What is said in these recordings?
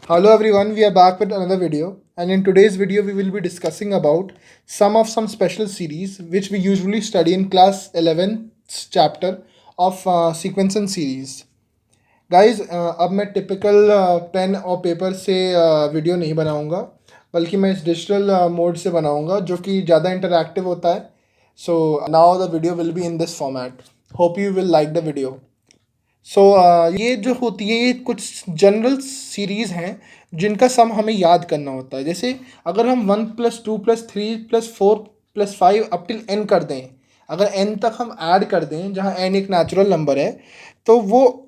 Hello everyone, we are back with another video, and in today's video we will be discussing about some special series which we usually study in class 11 chapter of sequence and series. Guys, अब मैं typical pen और paper से video नहीं बनाऊंगा, बल्कि मैं इस digital mode से बनाऊंगा जो कि ज़्यादा इंटरैक्टिव होता है. So now the video will be in this format. Hope you will like the video. So ये जो होती है ये कुछ जनरल सीरीज़ हैं जिनका सम हमें याद करना होता है. जैसे अगर हम 1+2+3+4+5 अप टिल n कर दें, अगर n तक हम ऐड कर दें जहाँ n एक नेचुरल नंबर है, तो वो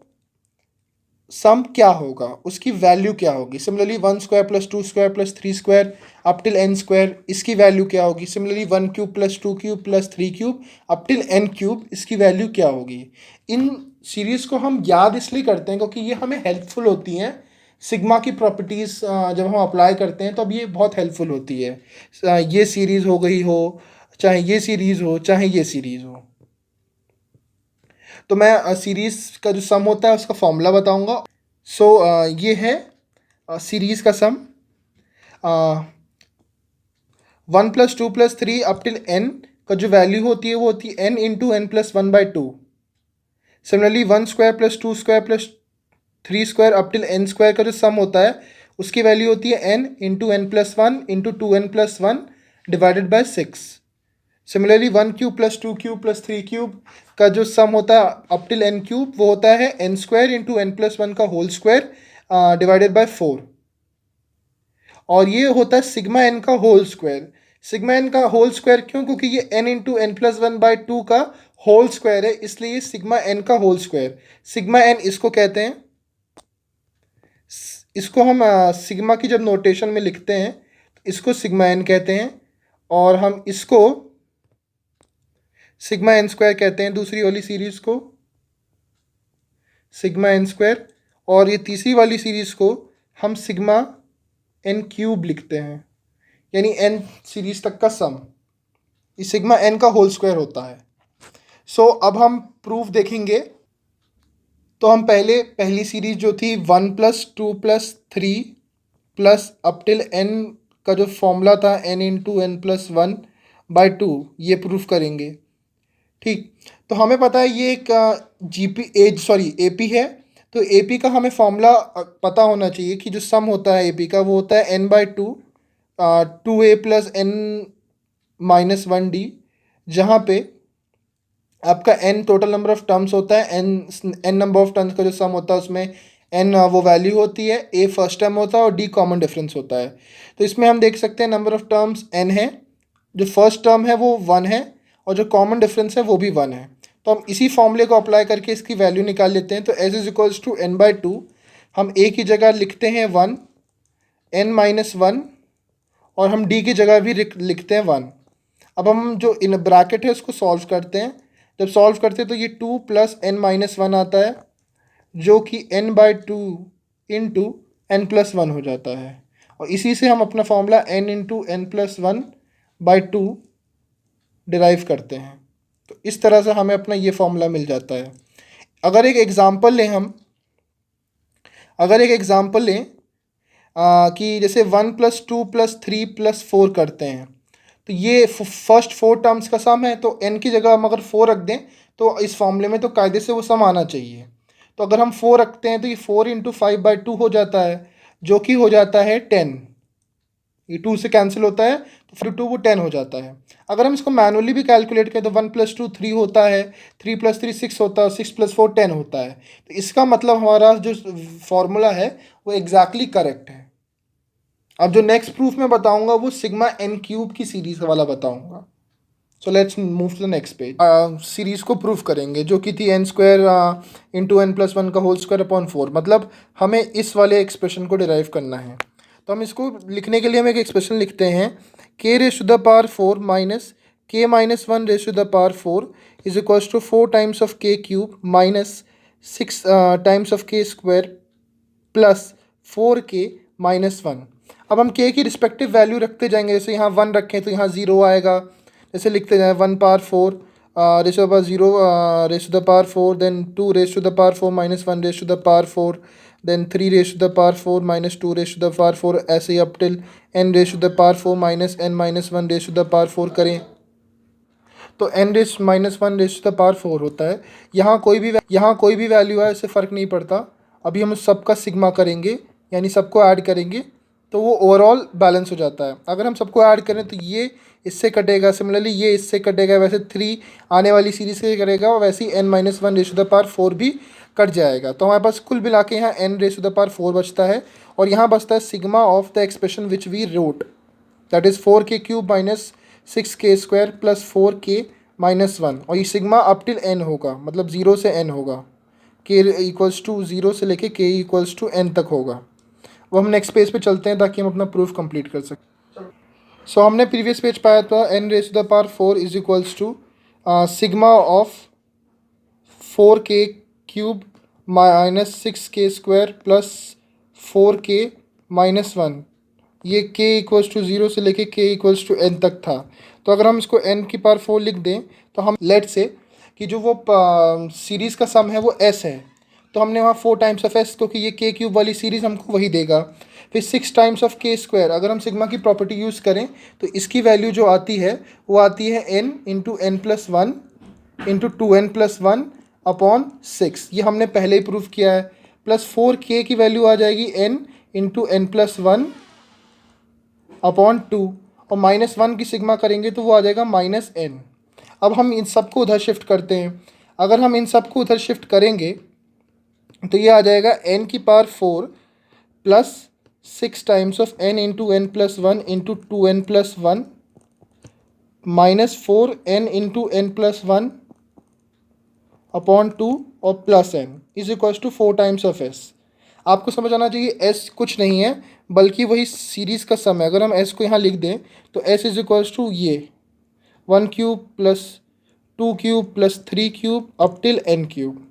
सम क्या होगा, उसकी वैल्यू क्या होगी. सिमिलरली 1² + 2² + 3² अप टिल n², इसकी वैल्यू क्या होगी. सिमिलरली 1³ + 2³ + 3³ अप टिल n³, इसकी वैल्यू क्या होगी. इन सीरीज़ को हम याद इसलिए करते हैं क्योंकि ये हमें हेल्पफुल होती हैं. सिग्मा की प्रॉपर्टीज़ जब हम अप्लाई करते हैं तो अब ये बहुत हेल्पफुल होती है. ये सीरीज़ हो गई हो, चाहे ये सीरीज़ हो, चाहे ये सीरीज़ हो. तो मैं सीरीज़ का जो सम होता है उसका फॉर्मूला बताऊंगा. सो ये है सीरीज़ का सम. 1+2+3 अप टिल n का जो वैल्यू होती है वो होती है n into n+1/2. Similarly 1² + 2² + 3² up till n² का जो सम होता है उसकी वैल्यू होती है n into n+1 into 2n+1 divided by 6. Similarly 1³ + 2³ + 3³ का जो सम होता है अप टिल n³ वो होता है n² इंटू n+1 का होल स्क्वायर डिवाइडेड बाय 4. और ये होता है सिग्मा n का होल स्क्वायर. सिग्मा n का होल स्क्वायर क्यों? क्योंकि ये n इंटू n+1/2 का होल स्क्वायर है, इसलिए ये सिग्मा n का होल स्क्वायर. सिग्मा n इसको कहते हैं. इसको हम सिग्मा की जब नोटेशन में लिखते हैं तो इसको सिग्मा n कहते हैं, और हम इसको सिग्मा n² कहते हैं. दूसरी वाली सीरीज़ को सिग्मा n², और ये तीसरी वाली सीरीज़ को हम सिग्मा n³ लिखते हैं, यानी n सीरीज़ तक का सम. ये सिग्मा n का होल स्क्वायर होता है. सो अब हम प्रूफ देखेंगे. तो हम पहली सीरीज़ जो थी 1+2+3 प्लस अप टिल n का जो फॉर्मूला था n इंटू n+1/2, ये प्रूफ करेंगे. ठीक. तो हमें पता है ये एक एपी है. तो एपी का हमें फॉर्मूला पता होना चाहिए कि जो सम होता है एपी का वो होता है n/2 2a + n-1d, जहाँ पे आपका n total number of terms होता है. n नंबर ऑफ टर्म्स का जो सम होता है उसमें n वो वैल्यू होती है, a फर्स्ट टर्म होता है और d कॉमन डिफरेंस होता है. तो इसमें हम देख सकते हैं नंबर ऑफ टर्म्स n है, जो फर्स्ट टर्म है वो 1 है, और जो कॉमन डिफरेंस है वो भी 1 है. तो हम इसी फॉर्मूले को अप्लाई करके इसकी वैल्यू निकाल लेते हैं. तो s = n/2 हम a की जगह लिखते हैं 1, n-1, और हम d की जगह भी लिखते हैं 1. अब हम जो इन ब्रैकेट है उसको सॉल्व करते हैं. जब सॉल्व करते हैं तो ये 2 + n-1 आता है, जो कि n/2 इंटू n+1 हो जाता है. और इसी से हम अपना formula n into n+1/2 derive करते हैं. तो इस तरह से हमें अपना ये फॉर्मूला मिल जाता है. अगर एक एग्ज़ाम्पल लें कि जैसे 1+2+3+4 करते हैं, तो ये फर्स्ट 4 टर्म्स का सम है. तो n की जगह हम अगर 4 रख दें तो इस फॉर्मूले में तो कायदे से वो सम आना चाहिए. तो अगर हम 4 रखते हैं तो ये 4 इंटू 5/2 हो जाता है, जो कि हो जाता है 10. ये 2 से कैंसिल होता है तो फिर 2 वो 10 हो जाता है. अगर हम इसको मैनुअली भी कैलकुलेट करें तो 1+2 3 होता है, 3+3 6 होता है, 6+4 10 होता है. तो इसका मतलब हमारा जो फॉर्मूला है वो एग्जैक्टली करेक्ट है. अब जो नेक्स्ट प्रूफ मैं बताऊंगा वो सिग्मा n³ की सीरीज़ वाला बताऊंगा. So let's move to the next page. Series को प्रूफ करेंगे जो कि थी n² इंटू n+1 का होल स्क्वायर अपॉन 4. मतलब हमें इस वाले एक्सप्रेशन को डिराइव करना है. तो हम इसको लिखने के लिए हम एक एक्सप्रेशन लिखते हैं k⁴ minus k-1 is equals to 4 times of k³ minus 6 times of k² plus 4k-1. अब हम k की रिस्पेक्टिव वैल्यू रखते जाएंगे. जैसे यहाँ 1 रखें तो यहाँ 0 आएगा. जैसे लिखते जाएं 1⁴ raised to the power 0 raised to the power 4, then 2 raised to the power 4 minus 1 raised to the power 4, then 3 raised to the power 4 minus 2 raised to the power 4, ऐसे ही up till n raised to the power 4 minus n minus 1 raised to the power 4 करें तो n raise minus one raise to the power 4 होता है। यहाँ कोई भी value है, इससे फ़र्क नहीं पड़ता। अभी हम उस सबका सिग्मा करेंगे, यानी सबको ऐड करेंगे तो वो ओवरऑल बैलेंस हो जाता है। अगर हम सबको ऐड करें तो ये इससे कटेगा, सिमिलरली ये इससे कटेगा, वैसे 3 आने वाली सीरीज़ से कटेगा, और वैसे ही n minus one raise to the power 4 भी कट जाएगा। तो हमारे पास कुल मिला के यहाँ n raise to the power 4 बचता है, और यहाँ बचता है sigma of the expression which we wrote, that is 4k cube minus 6k square plus 4k minus 1, और ये सिग्मा अप टिल n होगा, मतलब 0 से n होगा, k इक्वल्स टू 0 से लेके k इक्वल्स टू n तक होगा। वो हम नेक्स्ट पेज पे चलते हैं ताकि हम अपना प्रूफ कंप्लीट कर सकें। सो हमने प्रीवियस पेज पाया था n raise to the power 4 is equals to sigma of 4k cube minus 6k square plus 4k minus 1, ये k इक्वल्स टू 0 से लेके k इक्वल्स टू n तक था। तो अगर हम इसको n की पावर 4 लिख दें तो हम लेट से कि जो वो सीरीज़ का सम है वो s है, तो हमने वहाँ 4 टाइम्स ऑफ s, क्योंकि ये k क्यूब वाली सीरीज़ हमको वही देगा। फिर 6 टाइम्स ऑफ k स्क्वायर, अगर हम सिग्मा की प्रॉपर्टी यूज़ करें तो इसकी वैल्यू जो आती है वो आती है n into N plus one into 2n plus 1 upon 6, ये हमने पहले ही प्रूव किया है। प्लस 4k की वैल्यू आ जाएगी n into N plus 1 upon 2, और माइनस 1 की सिग्मा करेंगे तो वो आ जाएगा माइनस n। अब हम इन सब को उधर शिफ्ट करते हैं। अगर हम इन सब को उधर शिफ्ट करेंगे तो ये आ जाएगा n की power 4 plus 6 times of n into N plus 1 into 2n plus 1 minus 4n into N plus 1 upon 2 और plus n is equals to 4 times of s। आपको समझ आना चाहिए s कुछ नहीं है बल्कि वही सीरीज़ का सम है। अगर हम s को यहाँ लिख दें तो s इज इक्वल्स टू ये 1 cube plus 2 cube plus 3 cube up till n cube.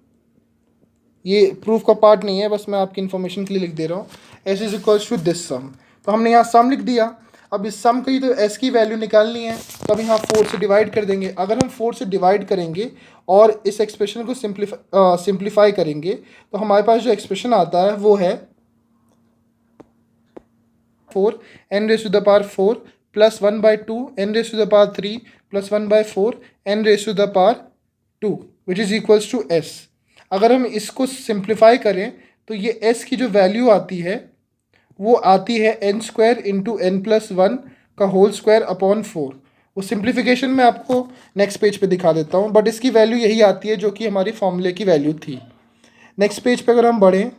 ये प्रूफ का पार्ट नहीं है, बस मैं आपकी इन्फॉर्मेशन के लिए लिख दे रहा हूँ। s is equals to this sum, तो हमने यहाँ सम लिख दिया। अब इस सम की तो s की वैल्यू निकालनी है, तो अब यहाँ 4 से डिवाइड कर देंगे। अगर हम 4 से डिवाइड करेंगे और इस एक्सप्रेशन को सिंप्लीफाई करेंगे तो हमारे पास जो एक्सप्रेशन आता है वो है 4 n raise to the power 4 plus 1/2 n raise to the power 3 plus 1/4 n raise to the power 2 which is equals to s। अगर हम इसको सिंप्लीफाई करें तो ये s की जो वैल्यू आती है वो आती है n square into N plus 1 का होल स्क्वायर अपॉन 4। वो सिंप्लीफिकेशन मैं आपको नेक्स्ट पेज पे दिखा देता हूँ, बट इसकी वैल्यू यही आती है जो कि हमारी फॉर्मूले की वैल्यू थी। नेक्स्ट पेज पे अगर हम बढ़ें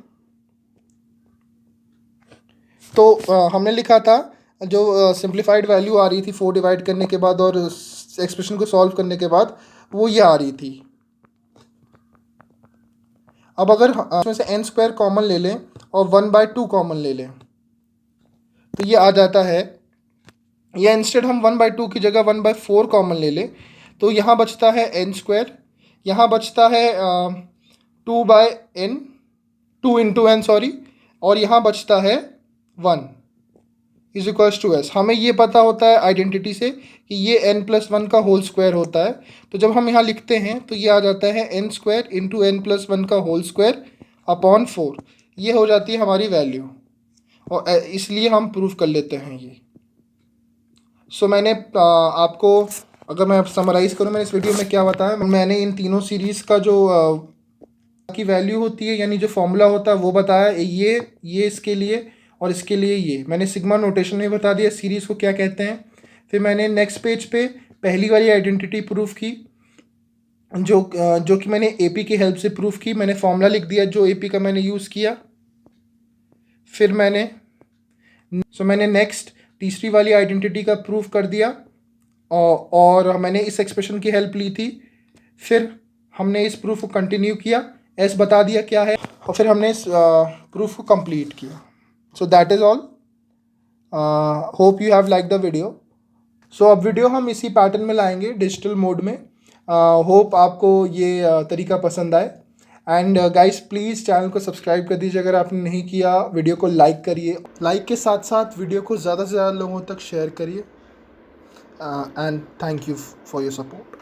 तो हमने लिखा था जो सिंप्लीफाइड वैल्यू आ रही थी 4 डिवाइड करने के बाद और एक्सप्रेशन को सॉल्व करने के बाद वो ये आ रही थी। अब अगर इसमें से n स्क्वायर कॉमन ले लें और 1/2 कॉमन ले लें तो ये आ जाता है, या इंस्टेड हम 1/2 की जगह 1/4 कॉमन ले लें तो यहाँ बचता है n स्क्वायर, यहाँ बचता है 2/n 2 इंटू n सॉरी, और यहाँ बचता है 1 इज इक्वल्स टू s। हमें ये पता होता है आइडेंटिटी से कि ये n प्लस 1 का होल स्क्वायर होता है, तो जब हम यहाँ लिखते हैं तो ये आ जाता है n square into N plus 1 का होल स्क्वायर अपॉन 4। ये हो जाती है हमारी वैल्यू, और इसलिए हम प्रूफ कर लेते हैं ये। सो मैंने आपको, अगर मैं समराइज़ करूँ मैंने इस वीडियो में क्या बताया, मैंने इन तीनों सीरीज़ का जो की वैल्यू होती है यानी जो फॉर्मूला होता है वो बताया, ये इसके लिए और इसके लिए ये मैंने सिग्मा नोटेशन में बता दिया सीरीज़ को क्या कहते हैं। फिर मैंने नेक्स्ट पेज पे पहली वाली आइडेंटिटी प्रूफ की जो कि मैंने AP की हेल्प से प्रूफ की। मैंने फॉर्मूला लिख दिया जो AP का मैंने यूज़ किया। फिर मैंने नेक्स्ट तीसरी वाली आइडेंटिटी का प्रूफ कर दिया और मैंने इस एक्सप्रेशन की हेल्प ली थी। फिर हमने इस प्रूफ को कंटिन्यू किया, एस बता दिया क्या है, और फिर हमने इस प्रूफ को कंप्लीट किया। So that is all. Hope you have like the video. So अब वीडियो हम इसी पैटर्न में लाएंगे डिजिटल मोड में। होप आपको ये तरीका पसंद आए। एंड गाइस प्लीज़ चैनल को सब्सक्राइब कर दीजिए अगर आपने नहीं किया। वीडियो को लाइक करिए, लाइक के साथ साथ वीडियो को ज़्यादा से ज़्यादा लोगों तक शेयर करिए। And thank you for your support.